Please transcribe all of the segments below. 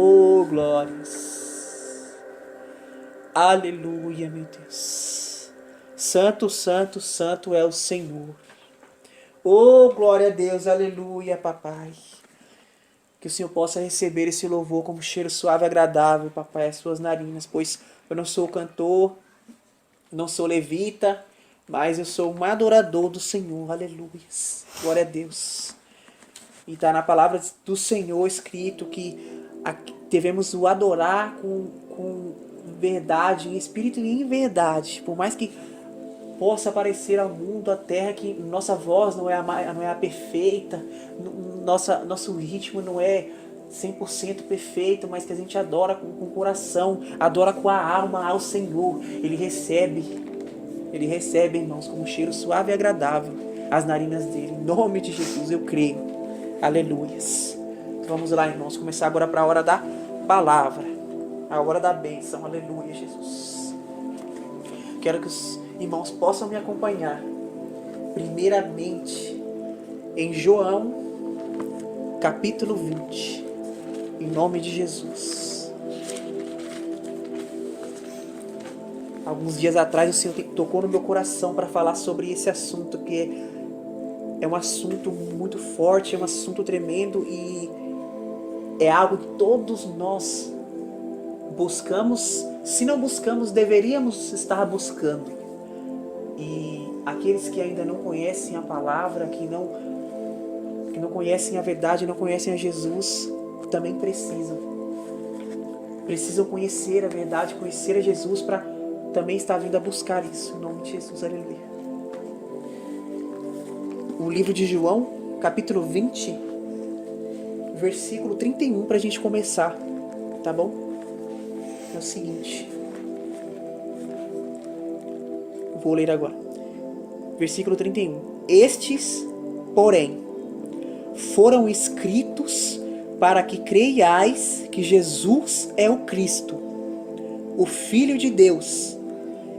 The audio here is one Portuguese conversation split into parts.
Oh, glórias. Aleluia, meu Deus. Santo, santo, santo é o Senhor. Oh, glória a Deus, aleluia, papai. Que o Senhor possa receber esse louvor como cheiro suave e agradável, papai, às suas narinas, pois eu não sou cantor, não sou levita, mas eu sou um adorador do Senhor, aleluia. Glória a Deus. E está na palavra do Senhor escrito que devemos o adorar com verdade, em espírito e em verdade. Por mais que possa parecer ao mundo, à terra, que nossa voz não é a perfeita, nosso ritmo não é 100% perfeito, mas que a gente adora com o coração, adora com a alma ao Senhor. Ele recebe, irmãos, como um cheiro suave e agradável as narinas dele. Em nome de Jesus eu creio. Aleluias. Então vamos lá, irmãos, começar agora para a hora da palavra, a hora da bênção. Aleluia, Jesus. Quero que os irmãos possam me acompanhar, primeiramente, em João, capítulo 20, em nome de Jesus. Alguns dias atrás o Senhor tocou no meu coração para falar sobre esse assunto, que é um assunto muito forte, é um assunto tremendo e é algo que todos nós buscamos, se não buscamos, deveríamos estar buscando. E aqueles que ainda não conhecem a palavra, que não conhecem a verdade, não conhecem a Jesus, também precisam conhecer a verdade, conhecer a Jesus, para também estar vindo a buscar isso, em nome de Jesus, aleluia. O livro de João, capítulo 20, versículo 31, para a gente começar, tá bom? É o seguinte, vou ler agora, versículo 31. Estes, porém, foram escritos para que creiais que Jesus é o Cristo, o Filho de Deus,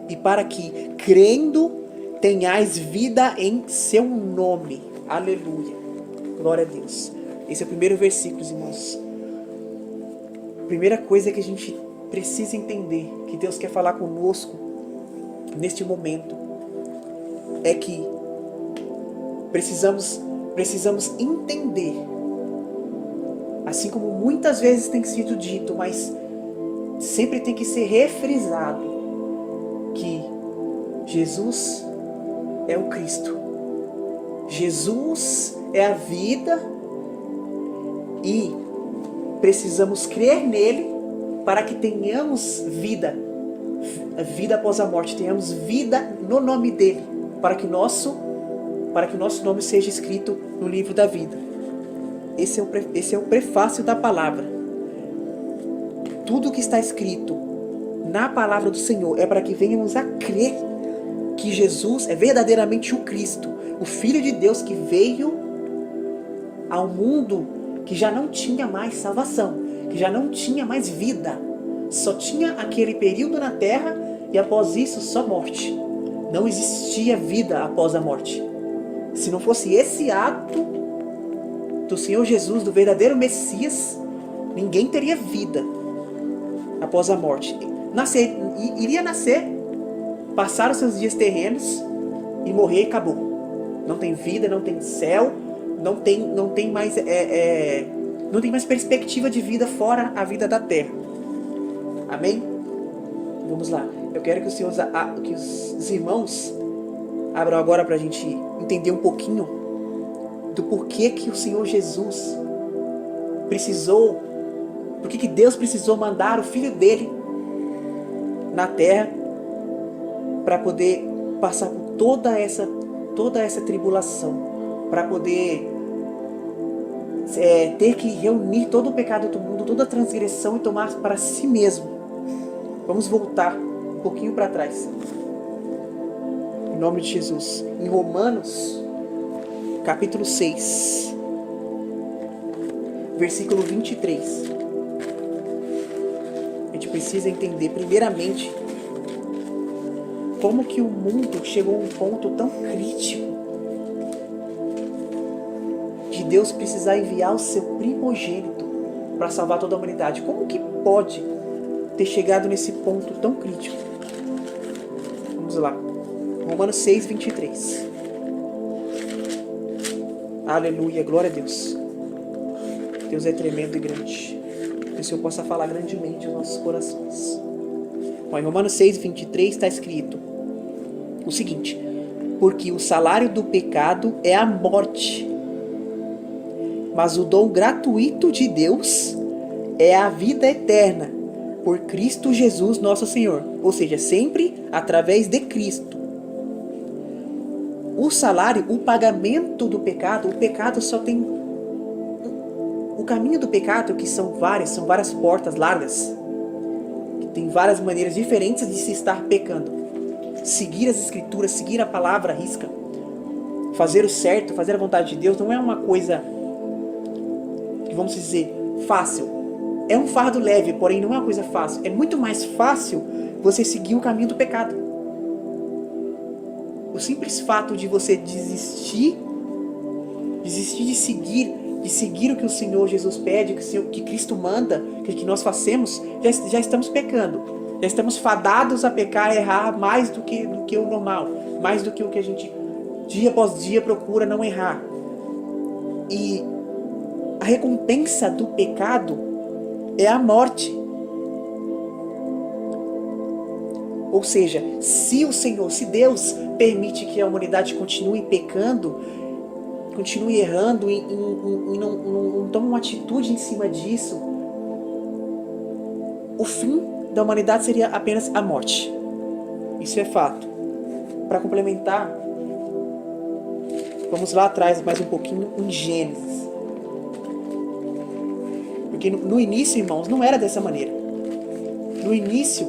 e para que, crendo, tenhais vida em seu nome. Aleluia. Glória a Deus. Esse é o primeiro versículo, irmãos. Primeira coisa que a gente precisa entender, que Deus quer falar conosco neste momento, é que precisamos entender, assim como muitas vezes tem sido dito, mas sempre tem que ser refrisado, que Jesus é o Cristo. Jesus é a vida e precisamos crer nele para que tenhamos vida após a morte, tenhamos vida no nome dele, para que nosso nome seja escrito no livro da vida. Esse é o prefácio da palavra. Tudo que está escrito na palavra do Senhor é para que venhamos a crer que Jesus é verdadeiramente o Cristo, o Filho de Deus, que veio ao mundo que já não tinha mais salvação, que já não tinha mais vida, só tinha aquele período na terra e após isso só morte. Não existia vida após a morte. Se não fosse esse ato do Senhor Jesus, do verdadeiro Messias, ninguém teria vida após a morte. Iria nascer, passar os seus dias terrenos e morrer e acabou. Não tem vida, não tem céu, não tem mais perspectiva de vida fora a vida da terra. Amém? Vamos lá. Eu quero que os irmãos abram agora para a gente entender um pouquinho do porquê que o Senhor Jesus precisou, por que Deus precisou mandar o Filho dele na terra para poder passar por toda essa tribulação, para poder ter que reunir todo o pecado do mundo, toda a transgressão e tomar para si mesmo. Vamos voltar um pouquinho para trás. Em nome de Jesus. Em Romanos, capítulo 6, versículo 23. A gente precisa entender, primeiramente, como que o mundo chegou a um ponto tão crítico de Deus precisar enviar o seu primogênito para salvar toda a humanidade. Como que pode ter chegado nesse ponto tão crítico? Vamos lá. Romanos 6, 23. Aleluia, glória a Deus. Deus é tremendo e grande. Que o Senhor possa falar grandemente aos nossos corações. Bom, em Romanos 6, 23 está escrito o seguinte: porque o salário do pecado é a morte, mas o dom gratuito de Deus é a vida eterna, por Cristo Jesus nosso Senhor. Ou seja, sempre através de Cristo. O salário, o pagamento do pecado, o pecado só tem... O caminho do pecado, que são várias portas largas, que tem várias maneiras diferentes de se estar pecando. Seguir as escrituras, seguir a palavra à risca, fazer o certo, fazer a vontade de Deus, não é uma coisa, que vamos dizer, fácil. É um fardo leve, porém não é uma coisa fácil. É muito mais fácil você seguir o caminho do pecado. O simples fato de você desistir de seguir o que o Senhor Jesus pede, que Cristo manda, que nós façamos, já estamos pecando. Já estamos fadados a pecar e errar mais do que o normal, mais do que o que a gente dia após dia procura não errar. E a recompensa do pecado é a morte. Ou seja, se Deus permite que a humanidade continue pecando, continue errando e não tome uma atitude em cima disso, o fim da humanidade seria apenas a morte. Isso é fato. Para complementar, vamos lá atrás mais um pouquinho em Gênesis. Porque no início, irmãos, não era dessa maneira. No início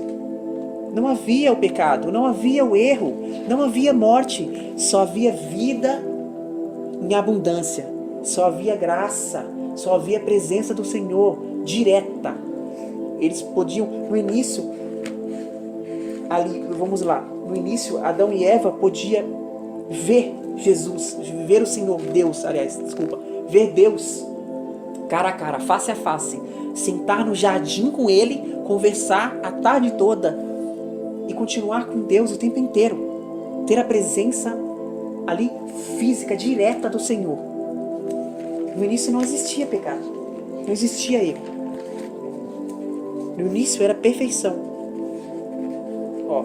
não havia o pecado, não havia o erro, não havia morte, só havia vida em abundância, só havia graça, só havia a presença do Senhor direta. Eles podiam, no início, ali, vamos lá, no início, Adão e Eva podiam ver Jesus, ver o Senhor, ver Deus cara a cara, face a face, sentar no jardim com Ele, conversar a tarde toda e continuar com Deus o tempo inteiro, ter a presença ali física, direta do Senhor. No início não existia pecado, não existia erro. No início era perfeição.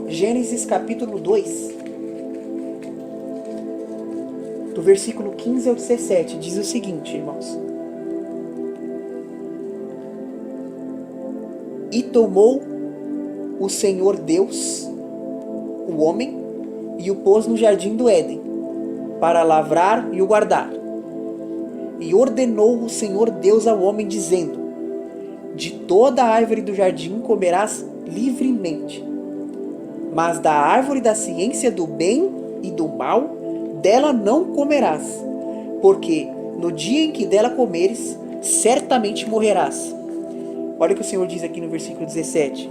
Gênesis capítulo 2, do versículo 15 ao 17, diz o seguinte, irmãos: e tomou o Senhor Deus o homem e o pôs no jardim do Éden, para lavrar e o guardar. E ordenou o Senhor Deus ao homem, dizendo: de toda a árvore do jardim comerás livremente, mas da árvore da ciência do bem e do mal, dela não comerás, porque no dia em que dela comeres, certamente morrerás. Olha o que o Senhor diz aqui no versículo 17.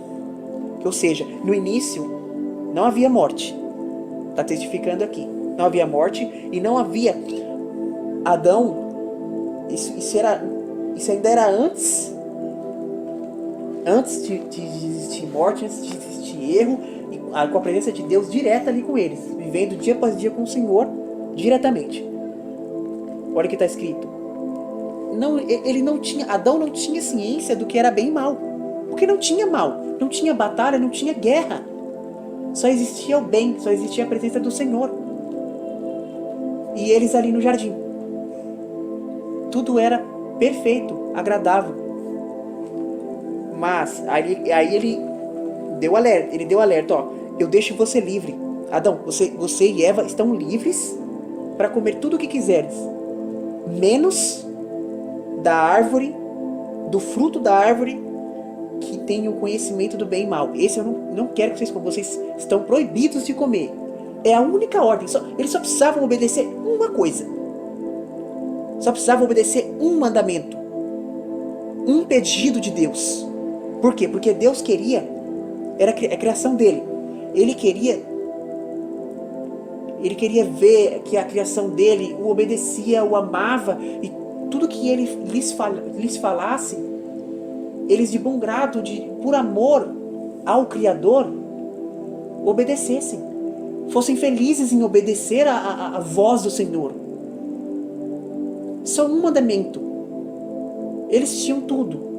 Ou seja, no início não havia morte. Está testificando aqui. Não havia morte e não havia Adão. Isso ainda era antes de existir morte, antes de existir erro, e com a presença de Deus direta ali com eles, vivendo dia após dia com o Senhor diretamente. Olha o que está escrito. Adão não tinha ciência do que era bem e mal, porque não tinha mal, não tinha batalha, não tinha guerra, só existia o bem, só existia a presença do Senhor e eles ali no jardim. Tudo era perfeito, agradável. Mas aí ele deu alerta, eu deixo você livre. Adão, você e Eva estão livres para comer tudo o que quiseres, menos da árvore, do fruto da árvore que tem o conhecimento do bem e mal. Esse eu não quero que vocês comam. Vocês estão proibidos de comer. É a única ordem. Eles só precisavam obedecer uma coisa. Só precisavam obedecer um mandamento, um pedido de Deus. Por quê? Porque Deus queria, era a criação dele. Ele queria ver que a criação dele o obedecia, o amava, e tudo que ele lhes falasse, eles de bom grado, por amor ao Criador, obedecessem. Fossem felizes em obedecer a voz do Senhor. Só um mandamento. Eles tinham tudo.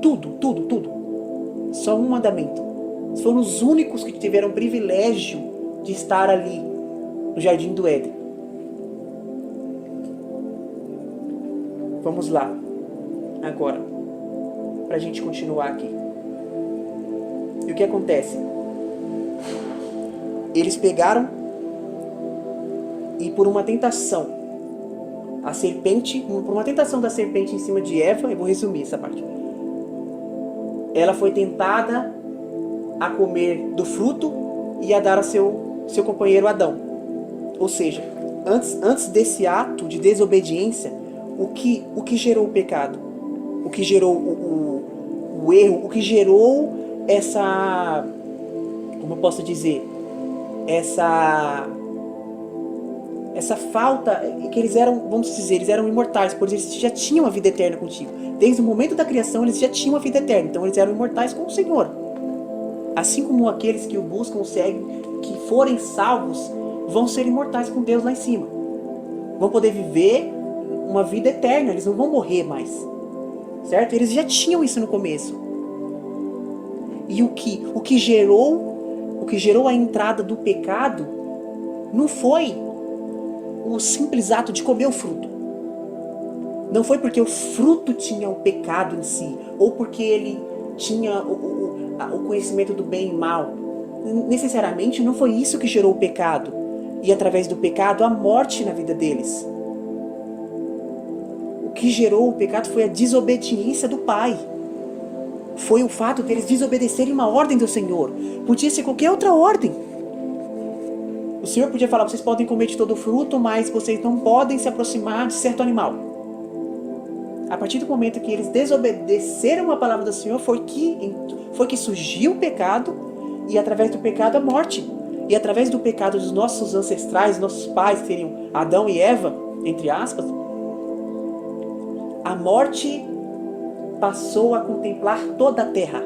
Só um mandamento. Eles foram os únicos que tiveram o privilégio de estar ali no Jardim do Éden. Vamos lá, agora, para a gente continuar aqui. E o que acontece? Eles pegaram e por uma tentação, por uma tentação da serpente em cima de Eva, eu vou resumir essa parte. Ela foi tentada a comer do fruto e a dar a seu companheiro Adão. Ou seja, antes desse ato de desobediência, o que gerou o pecado? O que gerou o erro? O que gerou essa... Como eu posso dizer? Essa falta, que eles eram, vamos dizer, eles eram imortais, pois eles já tinham a vida eterna contigo. Desde o momento da criação, eles já tinham a vida eterna, então eles eram imortais com o Senhor. Assim como aqueles que o buscam, o seguem, que forem salvos, vão ser imortais com Deus lá em cima. Vão poder viver uma vida eterna, eles não vão morrer mais. Certo? Eles já tinham isso no começo. E o que gerou a entrada do pecado não foi o simples ato de comer o fruto. Não foi porque o fruto tinha o pecado em si, ou porque ele tinha o conhecimento do bem e mal. Necessariamente não foi isso que gerou o pecado. E através do pecado, a morte na vida deles. O que gerou o pecado foi a desobediência do Pai. Foi o fato deles desobedecerem uma ordem do Senhor. Podia ser qualquer outra ordem. O Senhor podia falar, vocês podem comer de todo o fruto, mas vocês não podem se aproximar de certo animal. A partir do momento que eles desobedeceram a palavra do Senhor, foi que surgiu o pecado, e através do pecado a morte. E através do pecado dos nossos ancestrais, nossos pais, que seriam Adão e Eva, entre aspas, a morte passou a contemplar toda a terra.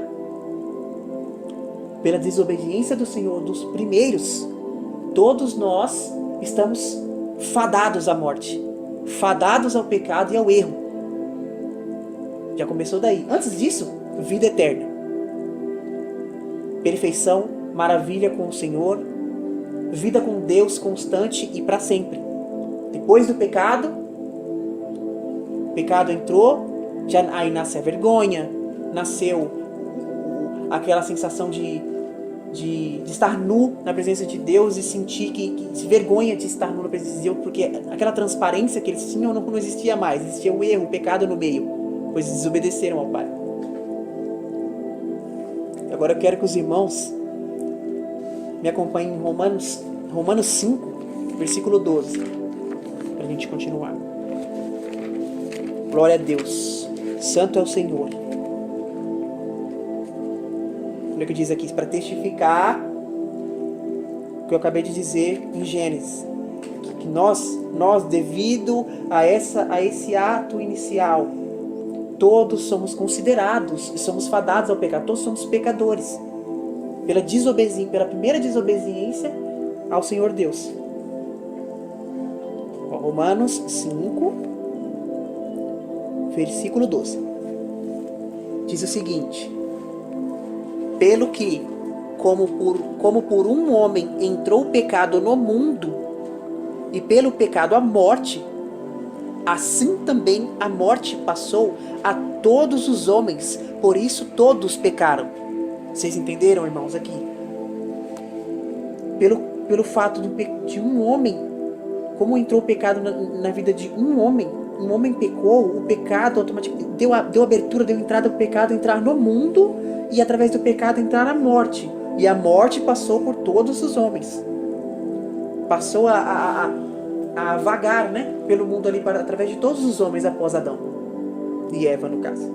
Pela desobediência do Senhor, dos primeiros, todos nós estamos fadados à morte, fadados ao pecado e ao erro. Já começou daí. Antes disso, vida eterna. Perfeição, maravilha com o Senhor, vida com Deus constante e para sempre. Depois do pecado, o pecado entrou, aí nasce a vergonha, nasceu aquela sensação de estar nu na presença de Deus e sentir que se vergonha de estar nu na presença de Deus, porque aquela transparência que eles tinham não existia mais, existia o erro, o pecado no meio, pois desobedeceram ao Pai. Agora eu quero que os irmãos me acompanhem em Romanos 5, versículo 12, para a gente continuar. Glória a Deus, santo é o Senhor. Olha o que diz aqui, para testificar o que eu acabei de dizer em Gênesis, que nós devido a esse ato inicial, todos somos considerados e somos fadados ao pecado, todos somos pecadores, pela primeira desobediência ao Senhor Deus. Romanos 5, versículo 12. Diz o seguinte: pelo que, como por um homem entrou o pecado no mundo, e pelo pecado a morte, assim também a morte passou a todos os homens, por isso todos pecaram. Vocês entenderam, irmãos, aqui? Pelo fato de um homem, como entrou o pecado na vida de um homem pecou, o pecado automaticamente deu abertura, deu entrada para o pecado entrar no mundo, e através do pecado entrar a morte. E a morte passou por todos os homens. Passou a vagar, né, pelo mundo ali, através de todos os homens após Adão e Eva, no caso.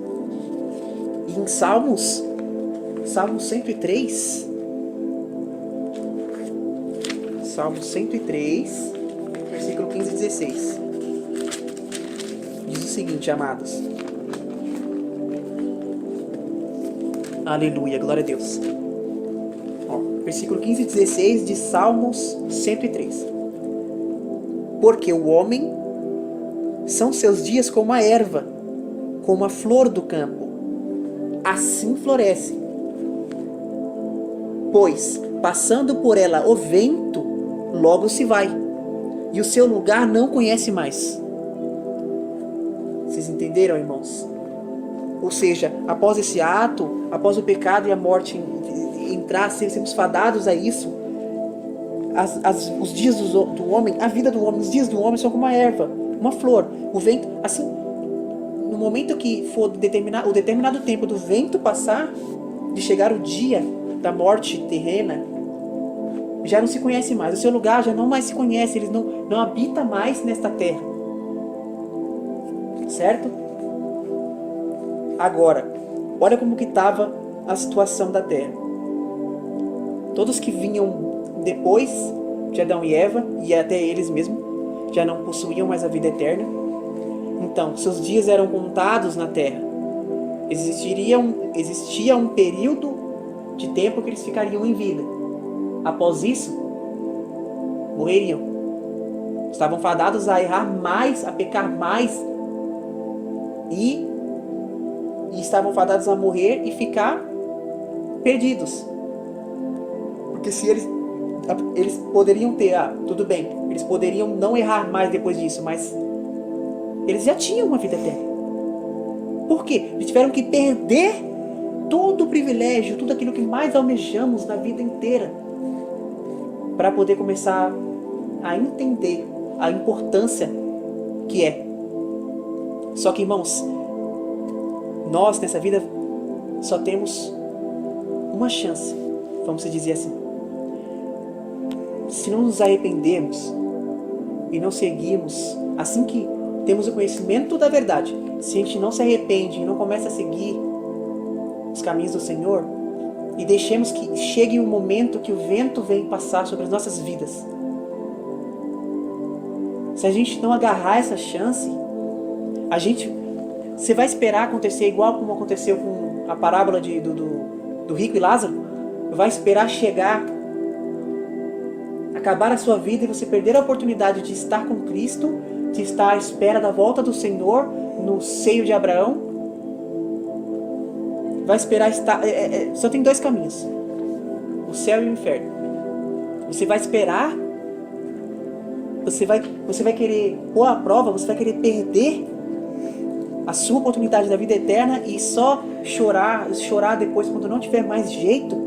E em Salmo 103, versículo 15 e 16, diz o seguinte, amados: Aleluia, glória a Deus. Ó, versículo 15 e 16 de Salmos 103. Porque o homem são seus dias como a erva, como a flor do campo. Assim floresce. Pois, passando por ela o vento, logo se vai, e o seu lugar não conhece mais. Vocês entenderam, irmãos? Ou seja, após esse ato, após o pecado e a morte entrar, sermos fadados a isso, os dias do homem, a vida do homem, os dias do homem são como uma erva, uma flor. O vento, assim, no momento que for o determinado tempo do vento passar, de chegar o dia da morte terrena, já não se conhece mais. O seu lugar já não mais se conhece, ele não habita mais nesta terra. Certo? Agora, olha como que estava a situação da terra. Todos que vinham depois de Adão e Eva, e até eles mesmos, já não possuíam mais a vida eterna. Então, seus dias eram contados na terra. Existia um período de tempo que eles ficariam em vida. Após isso, morreriam. Estavam fadados a errar mais, a pecar mais, e estavam fadados a morrer e ficar perdidos. Porque se eles poderiam ter, tudo bem, eles poderiam não errar mais depois disso, mas eles já tinham uma vida eterna. Por quê? Eles tiveram que perder todo o privilégio, tudo aquilo que mais almejamos na vida inteira, para poder começar a entender a importância que é. Só que, irmãos, nós nessa vida só temos uma chance, vamos dizer assim. Se não nos arrependermos e não seguirmos, assim que temos o conhecimento da verdade, se a gente não se arrepende e não começa a seguir os caminhos do Senhor, e deixemos que chegue um momento que o vento vem passar sobre as nossas vidas, se a gente não agarrar essa chance, você vai esperar acontecer igual como aconteceu com a parábola do rico e Lázaro? Vai esperar chegar, acabar a sua vida e você perder a oportunidade de estar com Cristo, de estar à espera da volta do Senhor no seio de Abraão? Vai esperar estar... só tem dois caminhos: o céu e o inferno. Você vai esperar, você vai querer pôr à prova, você vai querer perder a sua oportunidade da vida eterna e só chorar depois quando não tiver mais jeito?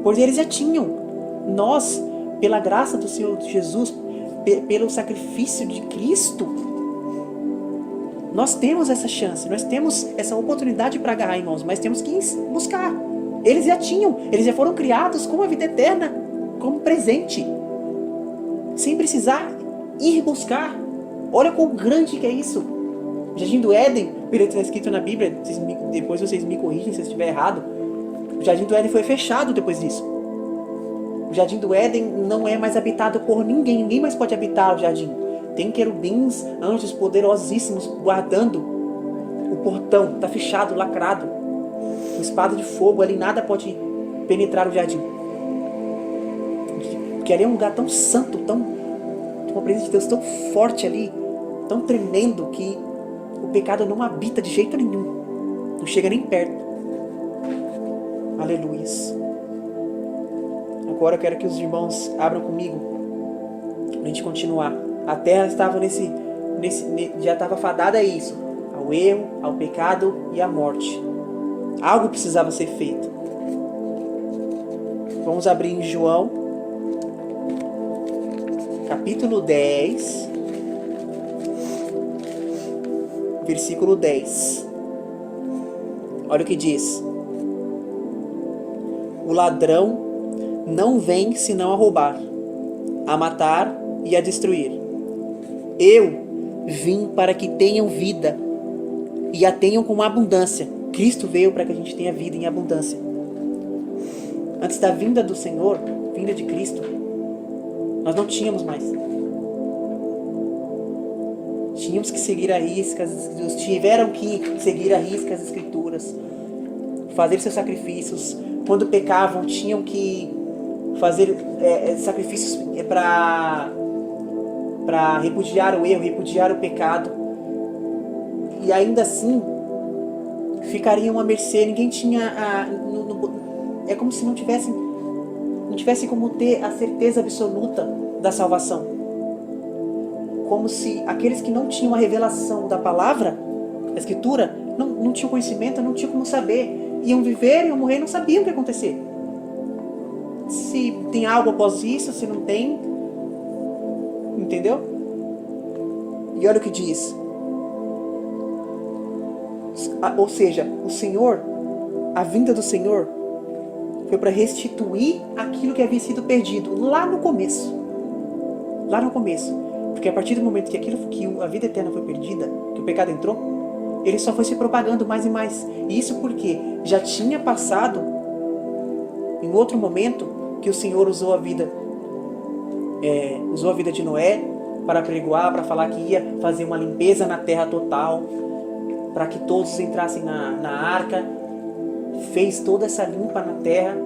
Pois eles já tinham. Nós, pela graça do Senhor Jesus, pelo sacrifício de Cristo, nós temos essa chance, nós temos essa oportunidade para agarrar, irmãos, mas temos que buscar. Eles já tinham, eles já foram criados com a vida eterna, como presente, sem precisar ir buscar. Olha quão grande que é isso. O Jardim do Éden, pelo que está escrito na Bíblia, depois vocês me corrigem se eu estiver errado, o Jardim do Éden foi fechado depois disso. O Jardim do Éden não é mais habitado por ninguém mais pode habitar o jardim. Tem querubins, anjos poderosíssimos guardando o portão, está fechado, lacrado, com espada de fogo, ali nada pode penetrar o jardim. Porque ali é um lugar tão santo, uma presença de Deus tão forte ali, tão tremendo, que o pecado não habita de jeito nenhum, não chega nem perto. Aleluias. Agora eu quero que os irmãos abram comigo para a gente continuar. A terra estava já estava fadada a isso, ao erro, ao pecado e à morte. Algo precisava ser feito. Vamos abrir em João, capítulo 10, versículo 10. Olha o que diz: o ladrão não vem senão a roubar, a matar e a destruir. Eu vim para que tenham vida e a tenham com abundância. Cristo veio para que a gente tenha vida em abundância. Antes da vinda do Senhor, vinda de Cristo, nós não tínhamos mais. Tínhamos que seguir a risca as Escrituras. Tiveram que seguir a risca as Escrituras. fazer seus sacrifícios. Quando pecavam, tinham que fazer sacrifícios para repudiar o erro, repudiar o pecado. E ainda assim, ficariam à mercê. Ninguém tinha... é como se não tivesse como ter a certeza absoluta da salvação. Como se aqueles que não tinham a revelação da palavra, da Escritura, não tinham conhecimento, não tinham como saber. Iam viver, iam morrer, não sabiam o que ia acontecer. Se tem algo após isso, se não tem. Entendeu? E olha o que diz. Ou seja, o Senhor, a vinda do Senhor, foi para restituir aquilo que havia sido perdido lá no começo. Lá no começo. Porque a partir do momento que a vida eterna foi perdida, que o pecado entrou, ele só foi se propagando mais e mais. E isso porque já tinha passado, em outro momento, que o Senhor usou a vida de Noé para apregoar, para falar que ia fazer uma limpeza na terra total, para que todos entrassem na arca. Fez toda essa limpa na terra.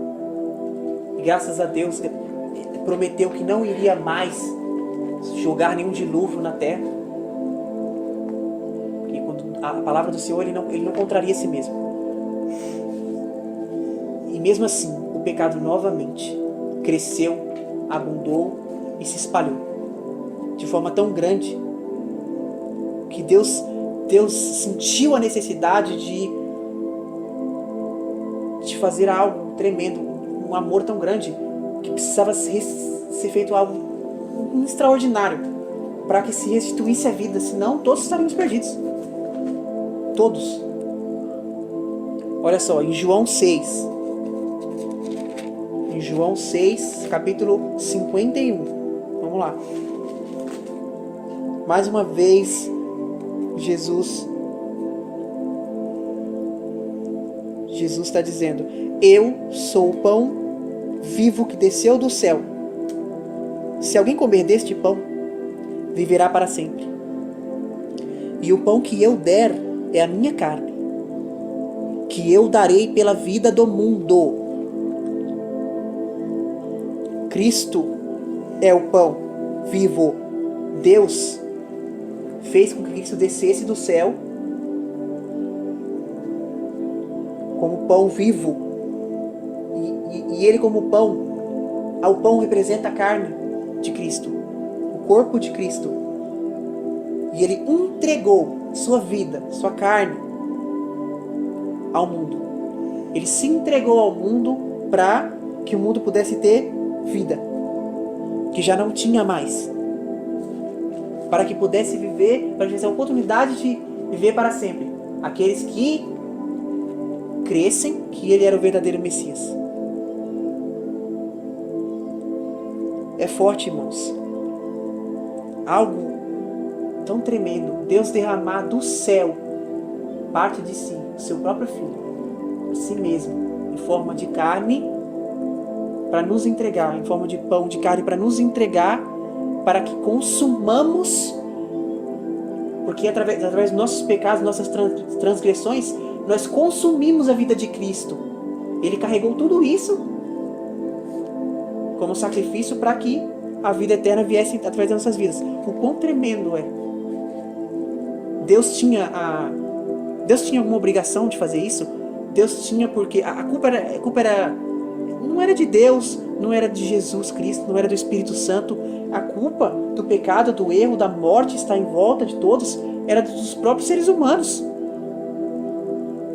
E graças a Deus prometeu que não iria mais jogar nenhum dilúvio na terra. Porque quando a palavra do Senhor, ele não contraria a si mesmo. E mesmo assim, o pecado novamente cresceu, abundou e se espalhou. De forma tão grande que Deus sentiu a necessidade de fazer algo tremendo, um amor tão grande, que precisava ser feito algo extraordinário para que se restituísse a vida, senão todos estaríamos perdidos. Todos. Olha só, em João 6, capítulo 51. Vamos lá. Mais uma vez, Jesus está dizendo: eu sou o pão vivo que desceu do céu. Se alguém comer deste pão, viverá para sempre. E o pão que eu der é a minha carne, que eu darei pela vida do mundo. Cristo é o pão vivo. Deus fez com que Cristo descesse do céu como pão vivo. E ele como pão, o pão representa a carne de Cristo, o corpo de Cristo. E ele entregou sua vida, sua carne ao mundo. Ele se entregou ao mundo para que o mundo pudesse ter vida, que já não tinha mais. Para que pudesse viver, para que tivesse a oportunidade de viver para sempre. Aqueles que crescem que ele era o verdadeiro Messias. É forte, irmãos. Algo tão tremendo. Deus derramar do céu parte de si, o seu próprio Filho, a si mesmo, em forma de carne, para nos entregar, em forma de pão, de carne, para nos entregar, para que consumamos, porque através dos nossos pecados, nossas transgressões, nós consumimos a vida de Cristo. Ele carregou tudo isso como sacrifício para que a vida eterna viesse através das nossas vidas. O quão tremendo é. Deus tinha alguma obrigação de fazer isso? Deus tinha, porque a culpa não era de Deus, não era de Jesus Cristo, não era do Espírito Santo. A culpa do pecado, do erro, da morte está em volta de todos, era dos próprios seres humanos.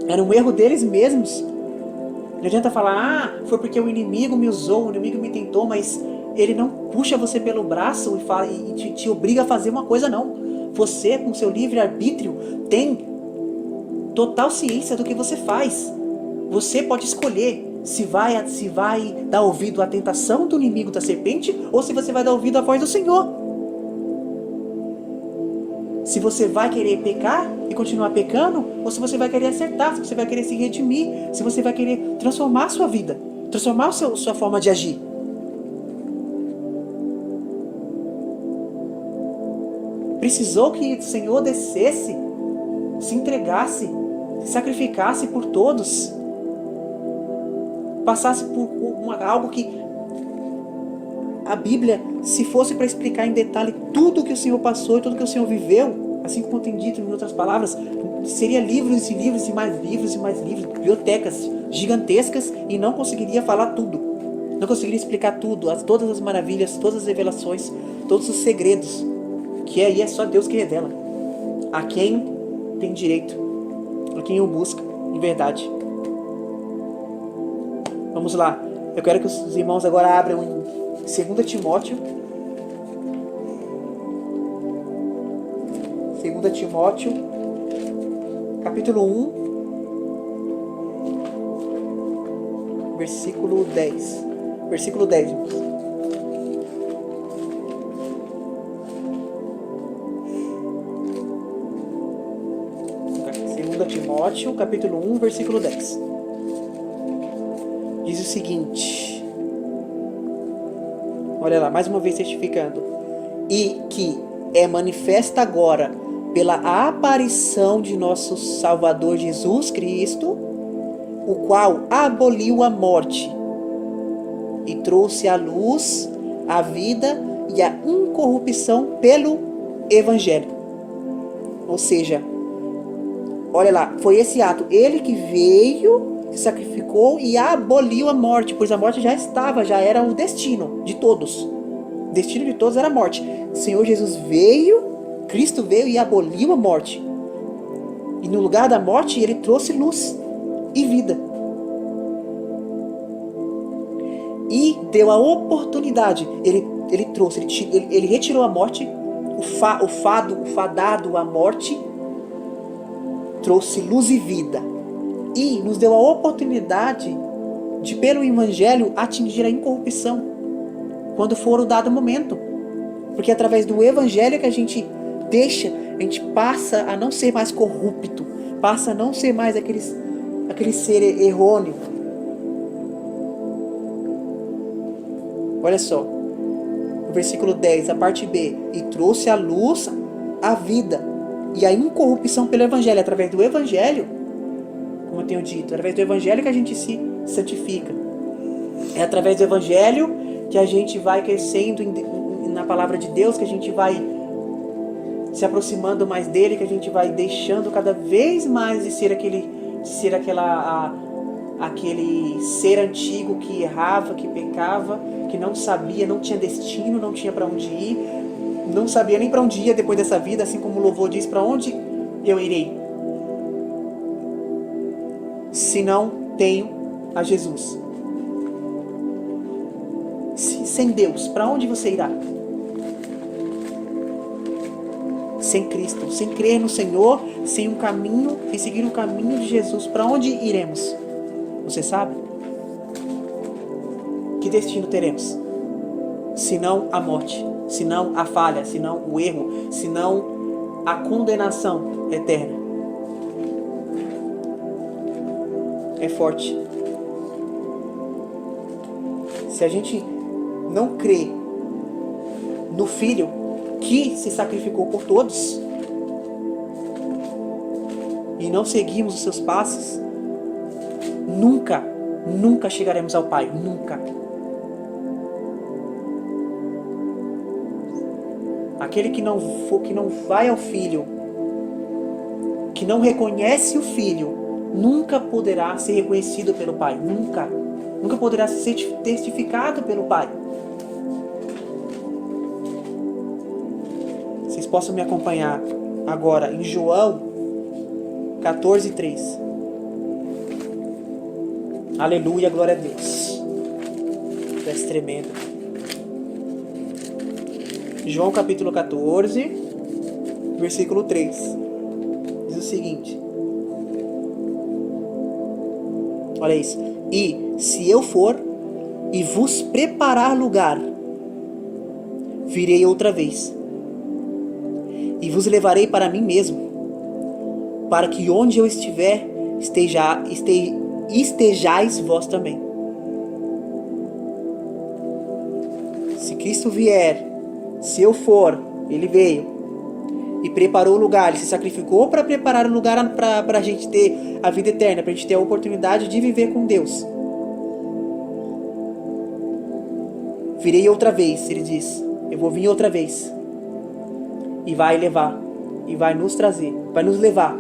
Era um erro deles mesmos. Não adianta falar, foi porque o inimigo me usou, o inimigo me tentou, mas ele não puxa você pelo braço e te obriga a fazer uma coisa, não. Você, com seu livre-arbítrio, tem total ciência do que você faz. Você pode escolher se vai dar ouvido à tentação do inimigo da serpente ou se você vai dar ouvido à voz do Senhor. Se você vai querer pecar e continuar pecando, ou se você vai querer acertar, se você vai querer se redimir, se você vai querer transformar a sua vida, transformar a sua forma de agir. Precisou que o Senhor descesse, se entregasse, se sacrificasse por todos, passasse por algo que a Bíblia, se fosse para explicar em detalhe tudo que o Senhor passou e tudo que o Senhor viveu, assim como tem dito em outras palavras, seria livros e livros e mais livros e mais livros, bibliotecas gigantescas, e não conseguiria falar tudo. Não conseguiria explicar tudo, todas as maravilhas, todas as revelações, todos os segredos, que aí é só Deus que revela. A quem tem direito, a quem o busca, em verdade. Vamos lá. Eu quero que os irmãos agora abram em 2 Timóteo. 2 Timóteo, capítulo 1, versículo 10. Versículo 10, irmãos. Timóteo, capítulo 1, versículo 10. Diz o seguinte. Olha lá, mais uma vez certificando. E que é manifesta agora pela aparição de nosso Salvador Jesus Cristo, o qual aboliu a morte e trouxe à luz a vida e a incorrupção pelo Evangelho. Ou seja, olha lá, foi esse ato. Ele que veio, se sacrificou e aboliu a morte, pois a morte já estava, já era o destino de todos. O destino de todos era a morte. O Senhor Jesus veio, Cristo veio e aboliu a morte. E no lugar da morte, ele trouxe luz e vida. E deu a oportunidade. Ele trouxe, ele retirou a morte, o fadado à morte, trouxe luz e vida. E nos deu a oportunidade de, pelo Evangelho, atingir a incorrupção quando for o dado momento. Porque é através do Evangelho que a gente passa a não ser mais corrupto, passa a não ser mais aquele ser errôneo. Olha só, o versículo 10, a parte B. E trouxe à luz a vida e a incorrupção pelo Evangelho. Através do Evangelho, como eu tenho dito, através do Evangelho que a gente se santifica. É através do Evangelho que a gente vai crescendo na palavra de Deus, que a gente vai se aproximando mais dele, que a gente vai deixando cada vez mais de ser aquele ser antigo que errava, que pecava, que não sabia, não tinha destino, não tinha para onde ir, não sabia nem para onde ia depois dessa vida, assim como o louvor diz: para onde eu irei se não tenho a Jesus? Sem Deus, para onde você irá? Sem Cristo, sem crer no Senhor, sem um caminho, sem seguir o caminho de Jesus, para onde iremos? Você sabe? Que destino teremos? Senão a morte, senão a falha, senão o erro, senão a condenação eterna. É forte. Se a gente não crê no Filho que se sacrificou por todos e não seguimos os seus passos, nunca chegaremos ao Pai. Nunca. Aquele que não vai ao Filho, que não reconhece o Filho, nunca poderá ser reconhecido pelo Pai. Nunca poderá ser testificado pelo Pai. Vocês possam me acompanhar agora em João 14:3. Aleluia, glória a Deus. Parece tremendo. João capítulo 14, versículo 3. Diz o seguinte. Olha isso. E se eu for e vos preparar lugar, virei outra vez e vos levarei para mim mesmo, para que onde eu estiver, estejais vós também. Se Cristo vier, se eu for, ele veio e preparou o lugar, ele se sacrificou para preparar o lugar para a gente ter a vida eterna, para a gente ter a oportunidade de viver com Deus. Virei outra vez, ele diz. Eu vou vir outra vez. E vai levar. E vai nos trazer. Vai nos levar.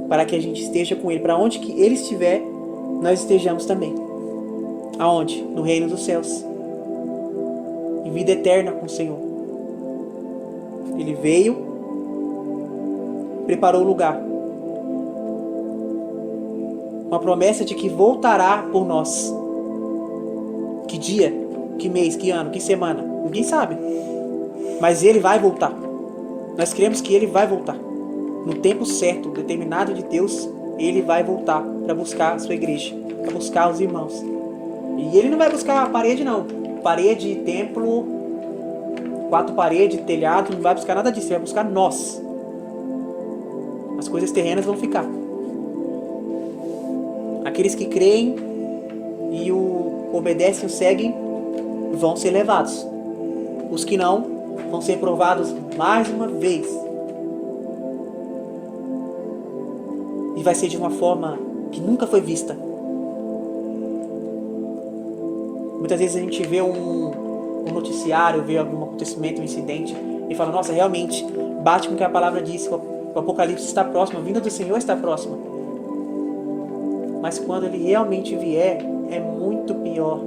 Para que a gente esteja com ele. Para onde que ele estiver, nós estejamos também. Aonde? No reino dos céus. Em vida eterna com o Senhor. Ele veio, preparou o lugar. Uma promessa de que voltará por nós. Que dia, que mês, que ano, que semana, ninguém sabe. Mas ele vai voltar. Nós cremos que ele vai voltar. No tempo certo, determinado de Deus, ele vai voltar para buscar a sua igreja, para buscar os irmãos. E ele não vai buscar a parede, não. Parede, templo, 4 paredes, telhado, não vai buscar nada disso. Ele vai buscar nós. As coisas terrenas vão ficar. Aqueles que creem e o obedecem, o seguem, vão ser levados. Os que não, vão ser provados mais uma vez. E vai ser de uma forma que nunca foi vista. Muitas vezes a gente vê um noticiário, vê algum acontecimento, um incidente, e fala, nossa, realmente, bate com o que a palavra diz, o Apocalipse está próximo, a vinda do Senhor está próxima. Mas quando ele realmente vier, é muito pior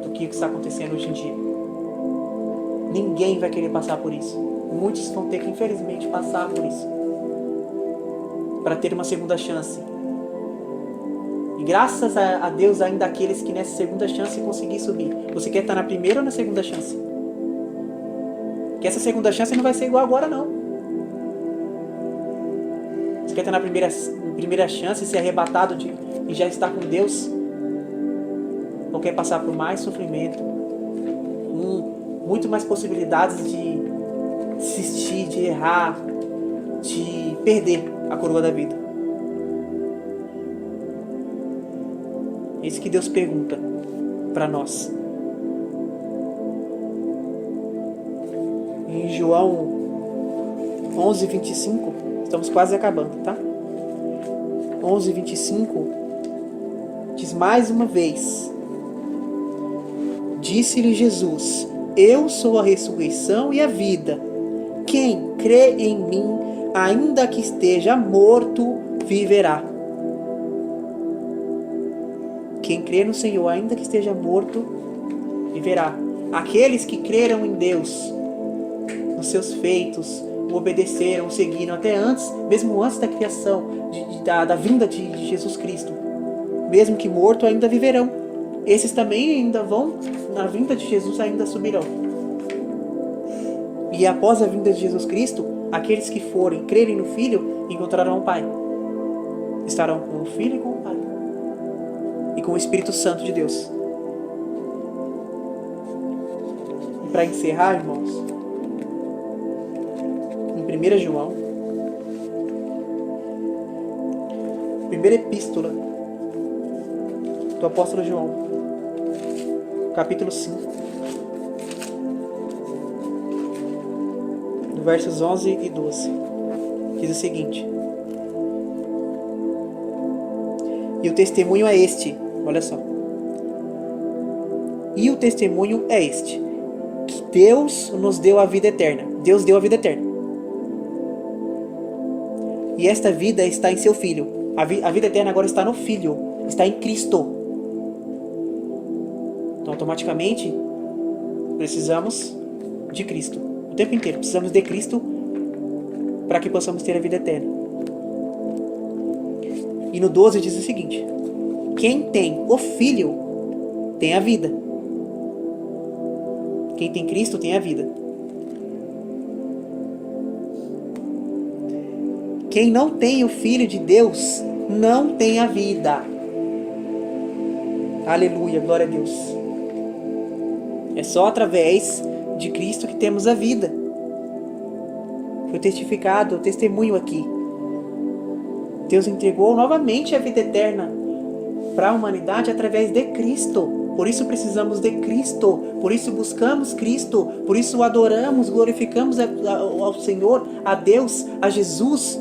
do que o que está acontecendo hoje em dia. Ninguém vai querer passar por isso. Muitos vão ter que, infelizmente, passar por isso. Para ter uma segunda chance. E graças a Deus, ainda aqueles que nessa segunda chance conseguir subir. Você quer estar na primeira ou na segunda chance? Que essa segunda chance não vai ser igual agora, não. Você quer estar na primeira chance e ser arrebatado e já estar com Deus? Ou quer passar por mais sofrimento? Muito mais possibilidades de desistir, de errar, de perder a coroa da vida. É isso que Deus pergunta para nós. Em João 11:25, estamos quase acabando, tá? 11:25 diz mais uma vez: disse-lhe Jesus, eu sou a ressurreição e a vida. Quem crê em mim, ainda que esteja morto, viverá. Quem crê no Senhor, ainda que esteja morto, viverá. Aqueles que creram em Deus, nos seus feitos, o obedeceram, o seguiram até antes, mesmo antes da criação, da vinda de Jesus Cristo. Mesmo que morto, ainda viverão. Esses também ainda vão, na vinda de Jesus, ainda subirão. E após a vinda de Jesus Cristo, aqueles que forem crerem no Filho, encontrarão o Pai. Estarão com o Filho e com o Pai. E com o Espírito Santo de Deus. E para encerrar, irmãos, em 1 João, primeira epístola do apóstolo João, capítulo 5, versos 11 e 12, diz o seguinte: e o testemunho é este, olha só, e o testemunho é este, que Deus nos deu a vida eterna. Deus deu a vida eterna. E esta vida está em seu Filho. A vida eterna agora está no Filho, está em Cristo. Então, automaticamente, precisamos de Cristo. O tempo inteiro, precisamos de Cristo para que possamos ter a vida eterna. E no 12 diz o seguinte: quem tem o Filho tem a vida. Quem tem Cristo tem a vida. Quem não tem o Filho de Deus não tem a vida. Aleluia, glória a Deus. É só através de Cristo que temos a vida. Foi testificado, o testemunho aqui. Deus entregou novamente a vida eterna para a humanidade através de Cristo. Por isso precisamos de Cristo. Por isso buscamos Cristo. Por isso adoramos, glorificamos ao Senhor, a Deus, a Jesus.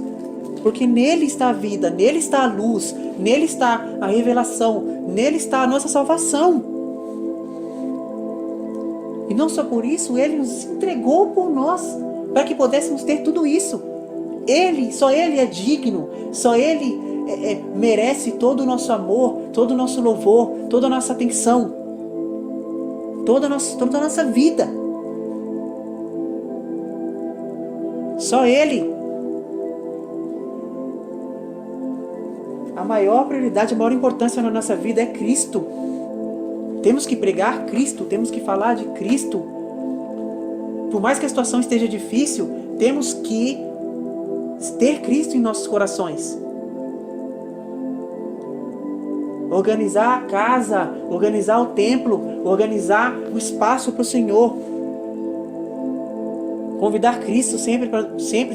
Porque nele está a vida, nele está a luz, nele está a revelação, nele está a nossa salvação. não só por isso, Ele nos entregou por nós, para que pudéssemos ter tudo isso. Só Ele é digno, só Ele merece todo o nosso amor, todo o nosso louvor, toda a nossa atenção, toda a nossa vida. Só Ele. A maior prioridade, a maior importância na nossa vida é Cristo. Temos que pregar Cristo, temos que falar de Cristo. Por mais que a situação esteja difícil, temos que ter Cristo em nossos corações. Organizar a casa, organizar o templo, organizar o espaço para o Senhor. Convidar Cristo sempre,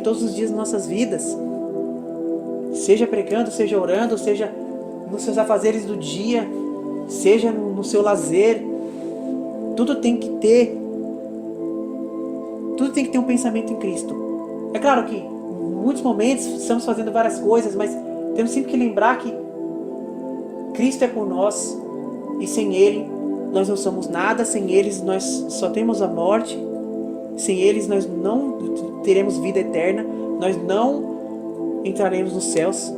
todos os dias nas nossas vidas. Seja pregando, seja orando, seja nos seus afazeres do dia, seja no seu lazer. Tudo tem que ter um pensamento em Cristo. É claro que em muitos momentos estamos fazendo várias coisas, mas temos sempre que lembrar que Cristo é por nós, e sem Ele nós não somos nada, sem Ele nós só temos a morte, sem Ele nós não teremos vida eterna, nós não entraremos nos céus.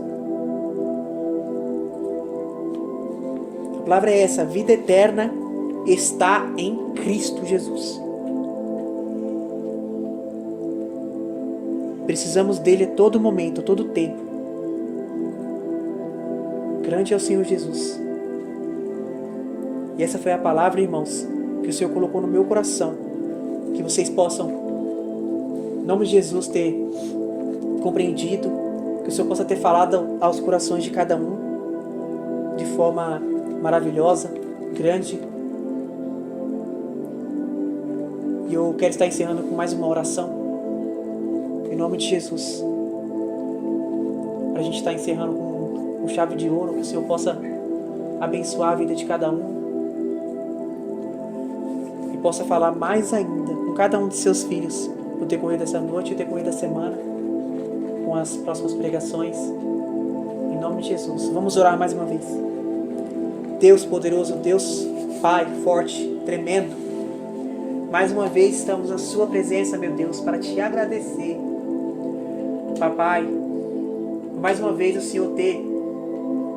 A palavra é essa: vida eterna está em Cristo Jesus. Precisamos dele a todo momento, a todo tempo. Grande é o Senhor Jesus. E essa foi a palavra, irmãos, que o Senhor colocou no meu coração. Que vocês possam, em nome de Jesus, ter compreendido. Que o Senhor possa ter falado aos corações de cada um de forma maravilhosa, grande. E eu quero estar encerrando com mais uma oração. Em nome de Jesus. Para a gente estar encerrando com chave de ouro, que o Senhor possa abençoar a vida de cada um. E possa falar mais ainda com cada um de seus filhos no decorrer dessa noite e no decorrer da semana, com as próximas pregações. Em nome de Jesus. Vamos orar mais uma vez. Deus poderoso, Deus Pai forte, tremendo. Mais uma vez estamos na sua presença, meu Deus, para te agradecer. Papai, mais uma vez o Senhor ter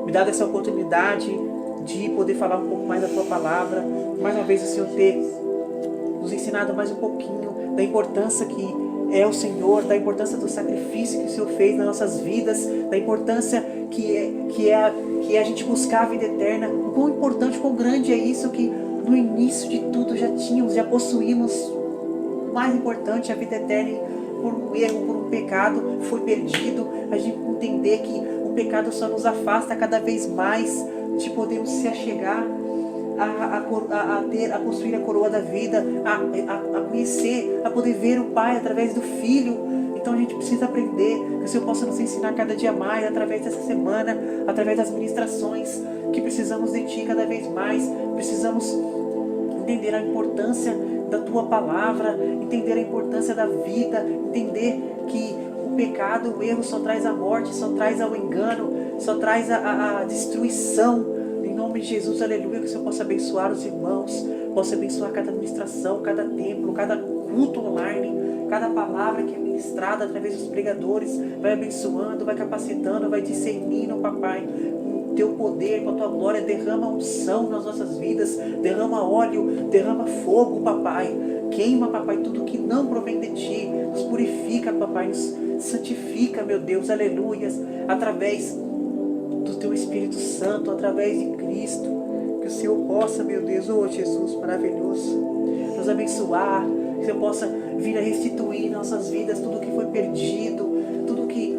me dado essa oportunidade de poder falar um pouco mais da tua palavra. Mais uma vez o Senhor ter nos ensinado mais um pouquinho da importância que é o Senhor, da importância do sacrifício que o Senhor fez nas nossas vidas, da importância que é a gente buscar a vida eterna. O quão importante, quão grande é isso, que no início de tudo já possuímos o mais importante, a vida eterna. Por um erro, por um pecado, foi perdido. A gente entender que o pecado só nos afasta cada vez mais de podermos se achegar a construir a coroa da vida, a conhecer, a poder ver o Pai através do Filho. Então a gente precisa aprender, que o Senhor possa nos ensinar cada dia mais, através dessa semana, através das ministrações, que precisamos de Ti cada vez mais. Precisamos entender a importância da Tua palavra, entender a importância da vida, entender que o pecado, o erro só traz a morte, só traz o engano, só traz a destruição. Em nome de Jesus, aleluia, que o Senhor possa abençoar os irmãos, possa abençoar cada administração, cada templo, cada culto online, cada palavra que é ministrada através dos pregadores. Vai abençoando, vai capacitando, vai discernindo, papai, com o teu poder, com a tua glória. Derrama unção nas nossas vidas, derrama óleo, derrama fogo, papai. Queima, papai, tudo que não provém de ti. Nos purifica, papai, nos santifica, meu Deus, aleluias, através do teu Espírito Santo, através de Cristo. Que o Senhor possa, meu Deus, oh Jesus, maravilhoso, nos abençoar. Que o Senhor possa vir a restituir em nossas vidas tudo que foi perdido, tudo que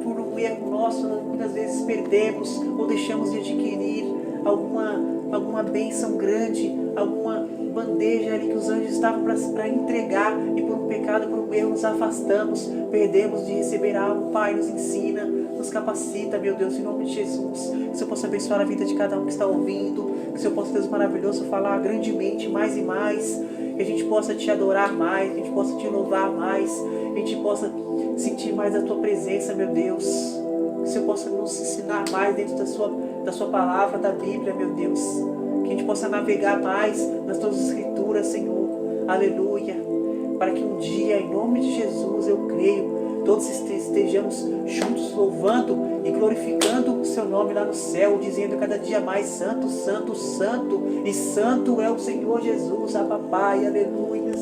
por um erro nosso muitas vezes perdemos ou deixamos de adquirir, alguma bênção grande, alguma bandeja ali que os anjos estavam para entregar, e por um pecado, por um erro nos afastamos, perdemos de receber algo. Pai, nos ensina, nos capacita, meu Deus, em nome de Jesus. Que o Senhor possa abençoar a vida de cada um que está ouvindo, que o Senhor possa, Deus maravilhoso, falar grandemente, mais e mais, que a gente possa te adorar mais, que a gente possa te louvar mais, que a gente possa sentir mais a tua presença, meu Deus. Que o Senhor possa nos ensinar mais dentro da sua palavra, da Bíblia, meu Deus. Que a gente possa navegar mais nas tuas escrituras, Senhor. aleluia, para que um dia, em nome de Jesus, eu creio, todos estejamos juntos louvando e glorificando o seu nome lá no céu, dizendo cada dia mais: santo, santo, santo, e santo é o Senhor Jesus, a papai, aleluia.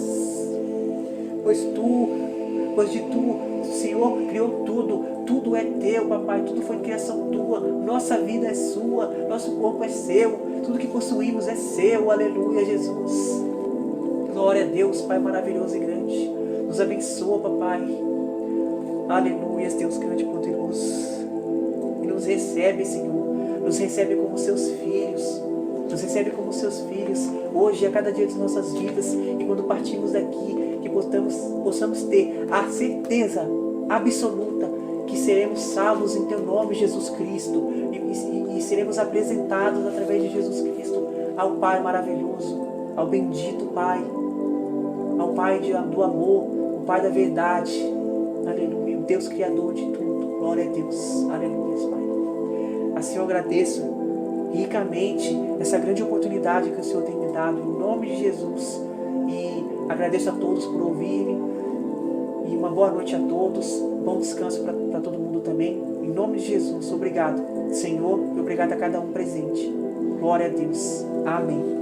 Pois de tu, Senhor, criou tudo, tudo é teu, papai, tudo foi criação tua, nossa vida é sua, nosso corpo é seu, tudo que possuímos é seu, aleluia, Jesus. Glória a Deus, Pai maravilhoso e grande, nos abençoa, papai, aleluia, Deus grande e poderoso, e nos recebe, Senhor, nos recebe como seus filhos, nos recebe como seus filhos, hoje, a cada dia de nossas vidas, e quando partimos daqui, que possamos ter a certeza absoluta que seremos salvos em Teu nome, Jesus Cristo, e seremos apresentados através de Jesus Cristo ao Pai maravilhoso, ao bendito Pai, ao Pai do amor, o Pai da verdade, aleluia, o Deus Criador de tudo, glória a Deus, aleluia, Pai. Assim eu agradeço ricamente essa grande oportunidade que o Senhor tem me dado, em nome de Jesus, e agradeço a todos por ouvirem, e uma boa noite a todos, bom descanso para todo mundo também, em nome de Jesus. Obrigado, Senhor, e obrigado a cada um presente. Glória a Deus. Amém.